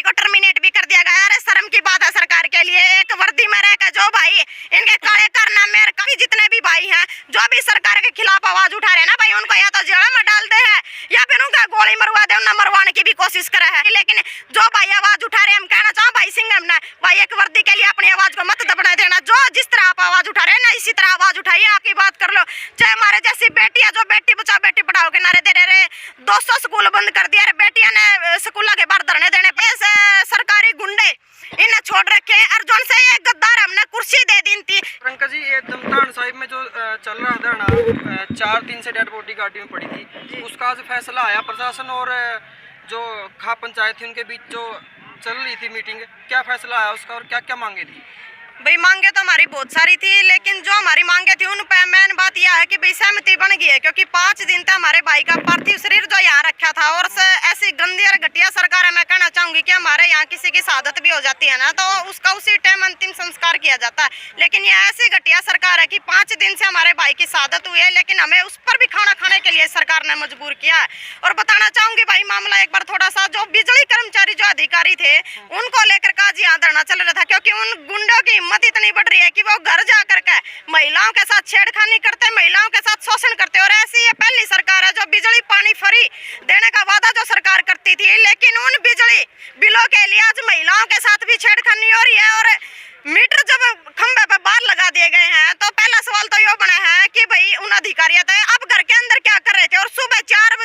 को टर्मिनेट भी कर दिया गया। अरे शर्म की बात है सरकार के लिए। एक वर्दी में रहकर जो भाई इनके काले कारनामे कभी जितने भी भाई हैं जो भी सरकार के खिलाफ आवाज उठा रहे हैं ना भाई, उनको या तो जेल में डालते हैं या फिर उनका गोली मरवा दे, उन्हें मरवाने की भी कोशिश करे है। लेकिन जो भाई आवाज उठा रहे हैं, हम कहना चाहूँ भाई सिंघम ने भाई एक वर्दी के लिए अपनी आवाज को मत दबने देना। जो जिस तरह आप आवाज उठा रहे हैं ना, इसी तरह आवाज उठाइए, आपकी बात कर लो। चाहे हमारे जैसी बेटी है जो बेटी बचाओ बेटी पढ़ाओ के नारे दे रहे, 200 स्कूल बंद कर दिया, बेटिया ने स्कूल के बाहर धरने देने पे सरकारी गुंडे इन्हें छोड़ रखे हैं। अर्जुन से ये गद्दार हमने कुर्सी दे दी थी। प्रियंका जी, ये दमतान साहिब में जो चल रहा धरना 4 दिन से डेड बॉडी गाड़ी में पड़ी थी, उसका आज फैसला आया। प्रशासन और जो खाप पंचायत थी उनके बीच जो चल रही थी मीटिंग, क्या फैसला आया उसका और क्या क्या मांगे थी? भाई मांगे तो हमारी बहुत सारी थी, लेकिन जो हमारी मांगे थी उन पर मेन बात यह है कि भाई सहमति बन गई है, क्योंकि 5 दिन तक हमारे भाई का पार्थिव शरीर जो यहाँ रखा था, और ऐसी गंदी और घटिया सरकार है। मैं कहना चाहूंगी कि हमारे यहाँ किसी की शहादत भी हो जाती है ना, तो उसका उसी टाइम अंतिम संस्कार किया जाता है। लेकिन यह ऐसी घटिया सरकार है कि 5 दिन से हमारे भाई की शहादत हुई है, लेकिन हमें उस पर भी खाना खाने के लिए सरकार ने मजबूर किया है। और बताना चाहूंगी भाई मामला एक बार थोड़ा सा, जो बिजली कर्मचारी जो अधिकारी थे उनको लेकर का आज यहाँ धरना चल रहा था, क्योंकि उन गुंडों की हिम्मत इतनी बढ़ रही है कि वो घर जा करके महिलाओं के साथ छेड़खानी करते, महिलाओं के साथ शोषण करते। और ऐसी ये पहली सरकार है जो बिजली पानी फ्री देने का वादा जो सरकार करती थी, लेकिन उन बिजली बिलों के लिए आज महिलाओं के साथ भी छेड़खानी हो रही है। और मीटर जब खंभे पे बाहर लगा दिए गए हैं, तो पहला सवाल तो ये बना है कि भाई उन अधिकारियों थे अब घर के अंदर क्या कर रहे थे। और सुबह 4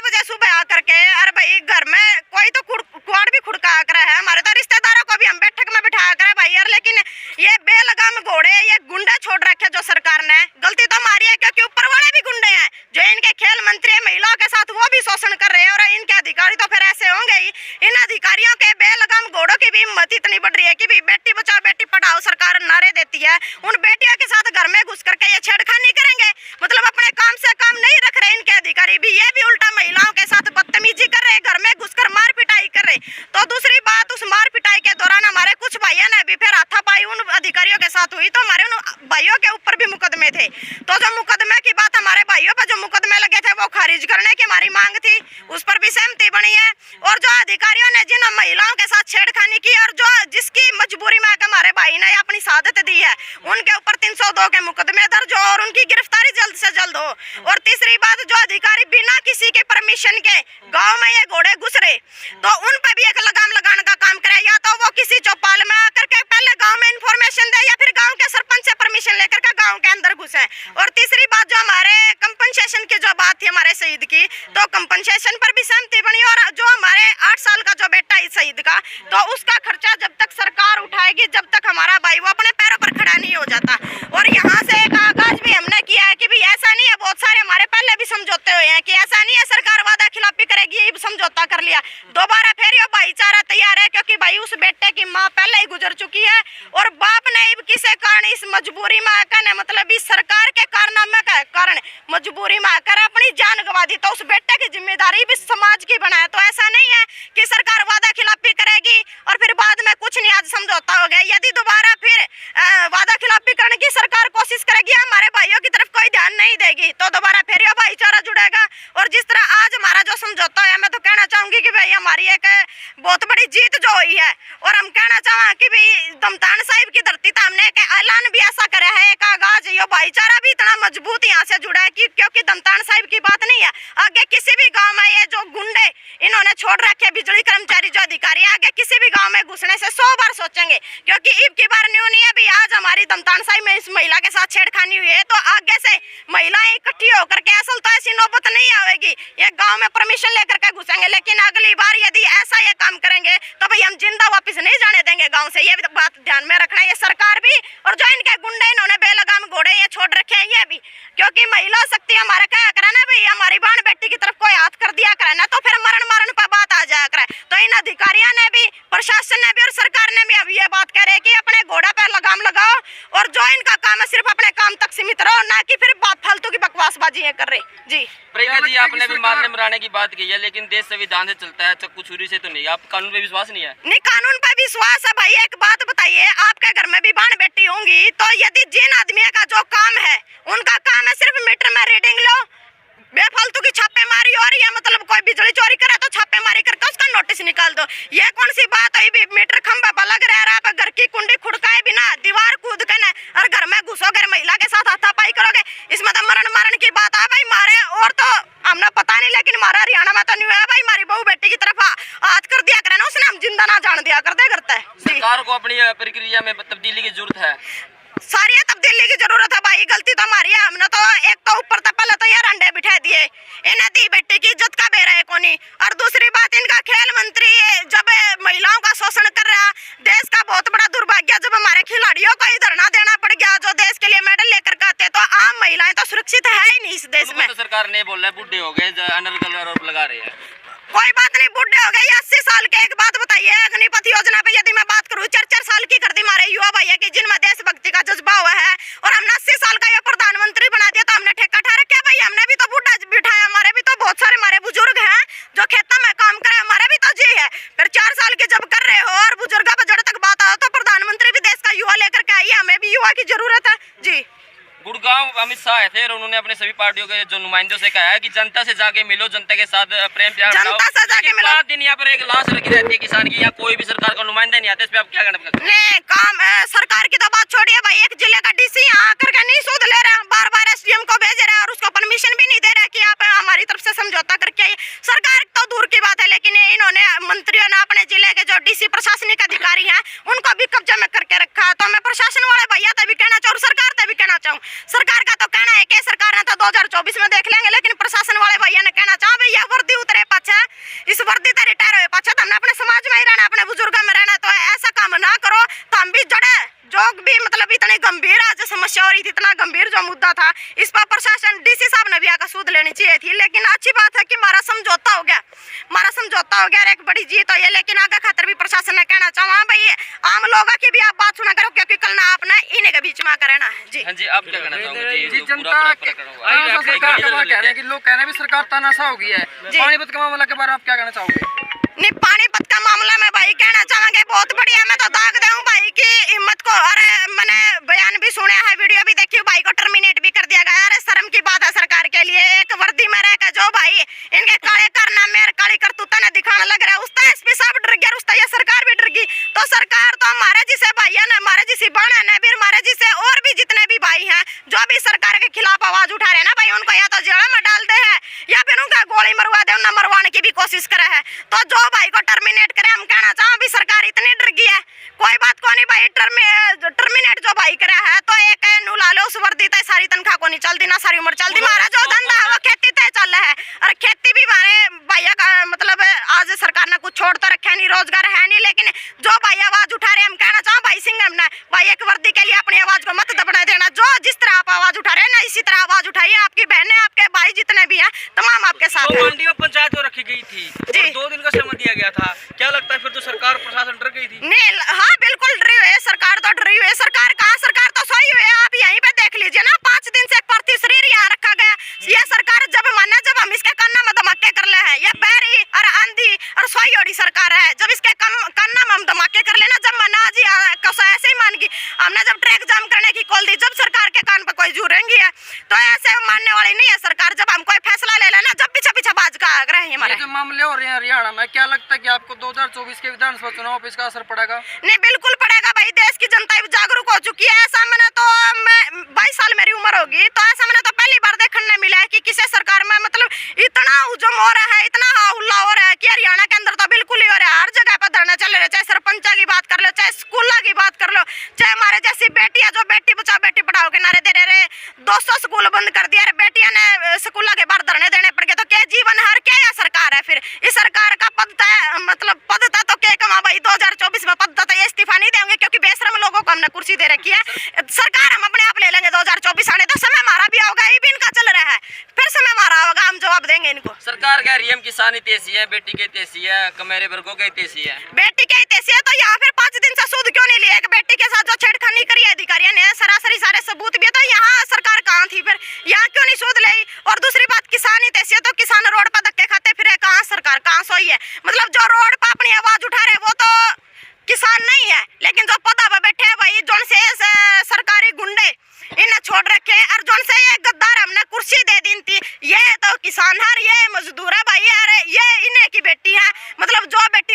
बजे सुबह आकर के, अरे भाई घर में कोई तो कुआड़ भी खुड़का कर है, हमारे तो रिश्तेदारों को भी हम बैठक में बिठाया करे भाई यार। लेकिन ये बेलगाम घोड़े, ये गुंडे छोड़ रखे जो सरकार ने, गलती तो हमारी है क्योंकि ऊपर वाले भी गुंडे हैं। जो इनके खेल मंत्री है महिलाओं के साथ, वो भी शोषण कर रहे हैं, और इनके अधिकारी तो फिर ऐसे होंगे ही। इन अधिकारियों के बेलगाम घोड़ों की भी हिम्मत इतनी बढ़ रही है कि भाई बेटी बचाओ बेटी पढ़ाओ सरकार नारे देती है, उन बेटियों के साथ घर में घुस करके ये छेड़खानी करेंगे। मतलब अपने काम से काम नहीं रख रहे इनके अधिकारी भी, ये भी उल्टा महिलाओं के साथ बदतमीजी कर रहे, घर में घुसकर मार पिटाई कर रहे। तो दूसरी बात, उस मार पिटाई के दौरान हमारे कुछ भाइयों ने भी फिर हाथापाई उन अधिकारियों के साथ हुई, तो हमारे उन भाइयों के ऊपर भी मुकदमे थे। तो जो मुकदमे की बात, हमारे भाइयों पर जो मुकदमे लगे थे वो खारिज करने की हमारी मांग थी, उस पर भी सहमति बनी है। और जो अधिकारियों ने जिन महिलाओं के साथ छेड़खानी की और जो जिसकी मजबूरी में हमारे भाई ने अपनी शहादत दी है, उनके ऊपर 302 के मुकदमे दर्ज हो और उनकी गिरफ्तारी जल्द से जल्द हो। और तीसरी बात, जो अधिकारी बिना किसी के परमिशन के गांव में ये घोड़े घुस रहे, तो उन पर भी एक लगाम लगाने का काम करे, या तो वो किसी चौपाल में आकर के पहले गांव में इंफॉर्मेशन दे, या फिर गांव के सरपंच से परमिशन लेकर के गांव के अंदर घुसे। और तीसरी बात, जो हमारे कंपनसेशन की जो बात थी हमारे शहीद की, तो कंपनसेशन पर भी सहमति बनी। और जो हमारे 8 साल का जो बेटा है शहीद का, तो उसका खर्चा जब तक सरकार उठाएगी, जब तक हमारा भाई वो अपने पैरों पर खड़ा नहीं हो जाता। और यहाँ से एक आगाज भी हमने किया है कि भाई ऐसा नहीं है, बहुत सारे हमारे पहले भी समझौते हुए हैं कि ऐसा नहीं है सरकार वादा खिलाफी करेगी, ये समझौता कर लिया, दोबारा फिर ये भाईचारा तैयार है, क्योंकि भाई उस बेटे की माँ पहले ही गुजर चुकी है, और बाप ने किसी कारण इस मजबूरी में आकर, मतलब इस सरकार के कारनामे के कारण मजबूरी में आकर अपनी जान गंवा दी, तो उस बेटे की जिम्मेदारी भी समाज की बनाए। तो ऐसा नहीं है कि सरकार वादा खिलाफी करेगी और फिर बाद में कुछ नहीं, आज समझौता हो गया। यदि दोबारा फिर वादा खिलाफी करने की सरकार कोशिश करेगी, हमारे भाइयों की तरफ कोई ध्यान नहीं देगी, तो दोबारा फिर यह भाईचारा जुड़ेगा। और जिस तरह आज हमारा जो समझौता है, मैं तो कहना चाहूंगी कि भाई हमारी एक बहुत बड़ी जीत जो हुई है। और हम कहना चाहें कि भाई दमतान साहिब की धरती तो हमने एक ऐलान भी ऐसा करा है, एक आगाज, ये भाईचारा भी इतना मजबूत यहाँ से जुड़ा है कि क्योंकि दमतान साहिब की बात नहीं है, आगे किसी भी गाँव में ये जो गुंडे इन्होंने छोड़ रखे बिजली कर्मचारी जो अधिकारी, आगे किसी भी गाँव में घुसने से 100 बार सोचेंगे, क्योंकि ईब की बार न्यू नहीं है। भी आज हमारी दमतान साहिब में इस महिला के साथ छेड़खानी हुई है, तो आगे से महिलाएं इकट्ठी होकर के असल तो ऐसी नौबत नहीं आएगी, ये गांव में परमिशन लेकर के घुसेंगे। लेकिन अगली बार यदि ऐसा ये काम करेंगे तो भाई हम जिंदा वापस नहीं जाने देंगे गांव से, ये बात ध्यान में रखना, ये सरकार भी और जो इनके गुंडे इन्होंने बेलगाम घोड़े ये छोड़ रखे हैं ये भी। क्योंकि महिला शक्ति हमारा क्या करा ना भाई, हमारी बहन बेटी की तरफ कोई हाथ कर दिया करा ना, तो फिर मरण मरण पर बात आ जाया करे। तो इन अधिकारियों ने भी, प्रशासन ने भी और सरकार ने भी अब ये बात कह रहे हैं कि अपने घोड़ा पर लगाम लगाओ, और जो इनका काम है सिर्फ अपने काम तक सीमित रहो, ना कि फिर फालतू की बकवासबाजी ये कर रहे। जी प्रियंका जी, आपने भी मारने मराने की बात की है, लेकिन देश संविधान से चलता है, चक्कू छुरी से तो नहीं। आप कानून पे विश्वास नहीं है? नहीं, कानून पे विश्वास है भाई। एक बात बताइए, आपके घर में भी बहन बेटी होंगी, तो यदि जिन आदमियों का जो काम है, उनका काम है सिर्फ मीटर में रीडिंग लो, बेफालतू की छापेमारी हो रही है, मतलब कोई बिजली चोरी करे तो छापेमारी करके उसका नोटिस निकाल दो। ये कौन सी बात हुई? भी मीटर खंभा पर लग रहा है, आप घर की कुंडी खुड़काए बिना दीवार कूद कर और घर में घुसोगे, महिला के साथ हाथापाई करोगे, इसमें तो मरण की बात है भाई। मारे और तो हमने पता नहीं, लेकिन हमारा हरियाणा में तो नहीं हुआ भाई। हमारी बहू बेटी की तरफ हाथ कर दिया करे ना, उसने हम जिंदा ना जान दिया करते सरकार को अपनी प्रक्रिया में तब्दीली की जरूरत है। सारी तब्दीली की जरूरत है भाई। गलती तो हमारी है, हमने तो एक तो ऊपर तक पहले तो यार अंडे बिठा दिए, इन्हें दी बेटी की इज्जत का बेरा है कोनी। और दूसरी बात, इनका खेल मंत्री जब महिलाओं का शोषण कर रहा, देश का बहुत बड़ा दुर्भाग्य जब हमारे खिलाड़ियों को ही धरना देना पड़ गया जो देश के लिए मेडल लेकर के आते, तो आम महिलाएं तो सुरक्षित है ही नहीं इस देश में। तो सरकार ने बोला है बूढ़े हो गए, अनर्गल आरोप लगा रहे हैं। कोई बात नहीं, बूढ़े हो गए 80 साल के। एक बात बताइए, अग्निपथ योजना पे यदि मैं बात करूं, 4-4 साल की कर दी हमारे युवा भैया की, जिनमें देशभक्ति का जज्बा हुआ है, और हमने 80 साल का ये प्रधानमंत्री बना दिया, तो हमने ठेका ठा रखा भाई। हमने भी तो बूढ़ा बिठाया, हमारे भी तो बहुत सारे हमारे बुजुर्ग हैं जो खेतों में काम करे, हमारा भी तो जी है। फिर 4 साल के जब कर रहे हो और बुजुर्गों पर जड़ तक बात आओ, तो प्रधानमंत्री भी देश का युवा लेकर के आइए, हमें भी युवा की जरूरत है जी। गुड़गांव अमित शाह आए थे और उन्होंने अपने सभी पार्टियों के जो नुमाइंदों से कहा है कि जनता से जाके मिलो, जनता के साथ प्रेम प्यार जनता से जाके मिलो। 5 दिन यहाँ पर एक लाश रखी रहती है किसान की, यहाँ कोई भी सरकार का नुमाइंदा नहीं आता, इस पे आप क्या कहना चाहते हैं? नहीं, काम सरकार की तो बात छोड़िए भाई, एक जिले का डीसी यहाँ आकर के नहीं सूद ले रहा है, बार-बार एसडीएम को भेज रहा है और उसको परमिशन भी नहीं दे रहा कि आप हमारी तरफ से समझौता करके आइए। सरकार तो दूर की बात है, लेकिन इन्होंने मंत्रियों ने अपने जिले के जो डीसी प्रशासनिक अधिकारी हैं उनको भी कब्जे में करके रखा। तो मैं प्रशासन वाले भैया तभी कहना चाहूँ, सरकार तभी कहना चाहूँ, सरकार का तो कहना है कि सरकार ने तो 2024 में देख लेंगे, लेकिन प्रशासन वाले भैया ने कहना चाहूँ भैया वर्दी उतरे पाछे, इस वर्दी से रिटायर हुए पाछे, तो हमने अपने समाज में ही रहना, अपने बुजुर्गों में रहना, तो ऐसा काम ना करो। तो हम भी जड़े जो भी मतलब इतनी गंभीर आज समस्या हो रही थी, इतना गंभीर जो मुद्दा था, इस पर प्रशासन डीसी साहब ने भी आकर सूद लेनी चाहिए थी। लेकिन अच्छी बात है कि हमारा समझौता हो गया, एक बड़ी जीत हुई है। लेकिन आगे खातर भी प्रशासन ने कहना चाहूँ, हाँ भाई आम लोगों की भी आप बात सुना करो, क्योंकि कल ना आपने इन्हीं के बीच में आकर रहना है जी। हाँ जी, आप क्या कहना चाहोगे? जी, जनता सरकार का कह रहे हैं कि लोग कह रहे हैं भी सरकार तानाशाह हो गई है। पानीपत का मामला के बारे में आप क्या कहना चाहोगे? नहीं, पानीपत का मामला में भाई कहना चाहेंगे बहुत बढ़िया, मैं तो दाग दूं भाई की हिम्मत को। अरे मैंने बयान भी सुना है, वीडियो भी देखी, भाई को टर्मिनेट भी कर दिया गया। अरे शर्म की बात है सरकार के लिए, एक वर्दी में रहकर जो भाई इनके काले करना मेरे काली करतूता ने दिखाने लग रहा है, उसका एसपी साहब डर गया, उसका ये सरकार भी डर गई। तो सरकार तो हमारे जिसे भाई है ना, हमारे जिसे बहन है, फिर हमारे जिसे और भी जितने भी भाई हैं जो भी सरकार के खिलाफ आवाज उठा रहे हैं ना भाई, उनको या तो जेल में डाल दे है या फिर उनका गोली मरवा दे, उन्हें मरवाने की भी कोशिश करे है। तो जो भाई को टर्मिनेट करे, हम कहना चाहूँ भी सरकार इतनी डर गई है, कोई बात को नहीं भाई, टर्मिनेट जो भाई करे है तो एक नू ला लो, उस वर्दी तय सारी तनख्वाह को नहीं चलती ना सारी उम्र चलती। हमारा जो धंधा है वो खेती तय चल रहा है, और खेती भी हमारे भैया का मतलब आज सरकार ने कुछ छोड़ तो रखा नहीं, रोजगार है नहीं, लेकिन जो भाई आवाज उठा रहे, हम कहना चाहूँ भाई सिंह ने भाई एक वर्दी के लिए अपनी आवाज को मत दबने देना। जो जिस तरह आप आवाज उठा रहे हैं ना, इसी तरह आवाज उठाइए, आपकी बहनें आपके भाई जितने भी हैं तमाम आपके साथ हैं। मंडी में पंचायत जो रखी गई थी और 2 दिन का समय दिया गया था, क्या लगता है फिर तो सरकार प्रशासन डर गई थी? नहीं, हाँ बिल्कुल डरी हुई है सरकार, तो डरी हुई है सरकार। कहाँ सरकार तो सोई हुई है, आप यहीं पे देख लीजिए ना, 5 दिन से एक पार्थिव शरीर यहाँ रखा गया। ये सरकार जब माना, जब हम इसके कन्ना में धमाके कर ले हैं, ये बैरी और आंधी और सोई ओड़ी सरकार है, जब इसके कन्ना में हम धमाके कर लेना, जब मना जी ऐसे ही मान गई, हमने जब ट्रैक जाम करने की कॉल दी, जब सरकार के कान पर कोई जुड़ेंगी है तो ऐसे मानने वाली नहीं है सरकार। जब हम कोई फैसला ले लेना, जब पीछे पीछे बाज का आग्रह है हमारे। जो मामले हो रहे हैं हरियाणा में, क्या लगता है कि आपको 2024 के विधानसभा चुनाव पर इसका असर पड़ेगा? नहीं, बिल्कुल पड़ेगा भाई, देश की जनता जागरूक हो चुकी है। ऐसा मैंने तो 22 साल मेरी उम्र होगी, तो ऐसा मैंने तो पहली बार देखने मिला है कि किसी सरकार में मतलब इतना उजम हो रहा है, इतना हल्ला हो रहा है कि हरियाणा के अंदर तो बिल्कुल ही हो रहा है। हर जगह पर धरने चल रहे, चाहे सरपंचा की बात कर लो, चाहे स्कूल की बात कर लो, चाहे हमारे जैसी बेटियां जो बेटी बचाओ बेटी पढ़ाओ के नारे दे रहे, 200 स्कूल बंद कर दिया, बेटियां ने स्कूल के बाहर धरने देने पड़ गए। तो क्या जीवन हर क्या यह सरकार है? फिर इस सरकार का पद मतलब पद था तो क्या कमा भाई, 2024 में पद था, ये इस्तीफा नहीं देंगे क्योंकि बेशरम लोगों को हमने कुर्सी दे रखी है। सरकार हम अपने आप ले लेंगे 2024 आने, तो समय हमारा भी होगा, ये भी इनका चल रहा है, फिर समय हमारा होगा, हम जवाब देंगे इनको। सरकार कह रही है किसान हितैषी है, बेटी के हितैषी है, कमेरे वर्गों के हितैषी है। बेटी के हितैषी है तो यहाँ फिर 5 दिन से सूद क्यों नहीं लिया? एक बेटी के साथ जो छेड़खानी करी है अधिकारियों ने, सरासरी सारे सबूत भी है, तो यहाँ सरकार कहाँ थी फिर? यहाँ क्यों नहीं सूद ली? और दूसरी बात, किसान हितैषी है तो किसान रोड पर धक्के खाते फिर कहाँ सरकार कहाँ सोई है? मतलब जो रोड पर अपनी आवाज उठा रहे वो तो किसान नहीं है, लेकिन जो पदा पर बैठे हैं भाई, जोन से सरकारी गुंडे इन्हें छोड़ रखे हैं, और जोन से ये गद्दार हमने कुर्सी दे दी थी, ये तो किसान है, ये मजदूर है भाई, ये इन्हें की बेटी है। मतलब जो बेटी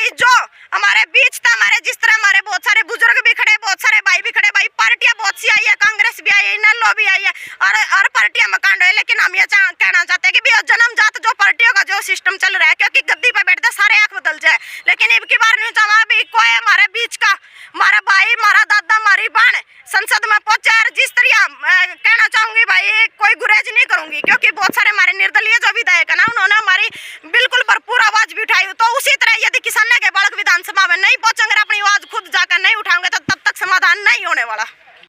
भाई जो हमारे बीच था, हमारे जिस तरह हमारे बहुत सारे बुजुर्ग भी खड़े, बहुत सारे भाई भी खड़े, भाई पार्टियां बहुत सी आई है, कांग्रेस भी आई है, इनेलो भी आई है और पार्टियां मकान है। लेकिन हम ये कहना चाहते हैं कि भी जन्मजात जो पार्टियों का जो सिस्टम चल रहा है, क्योंकि गद्दी पे बैठते सारे आंख बदल जाए, लेकिन इब की बार नहीं चाहा भी कोई हमारे बीच का, हमारा भाई, हमारा दादा, हमारी बहन संसद में पहुंचे। जिस तरह कहना चाहूंगी भाई, कोई